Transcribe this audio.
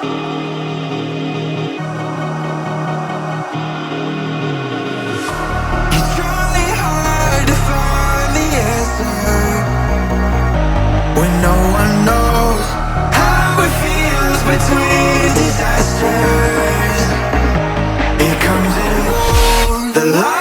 It's really hard to find the answer when no one knows how it feels between disasters. It comes and goes, the light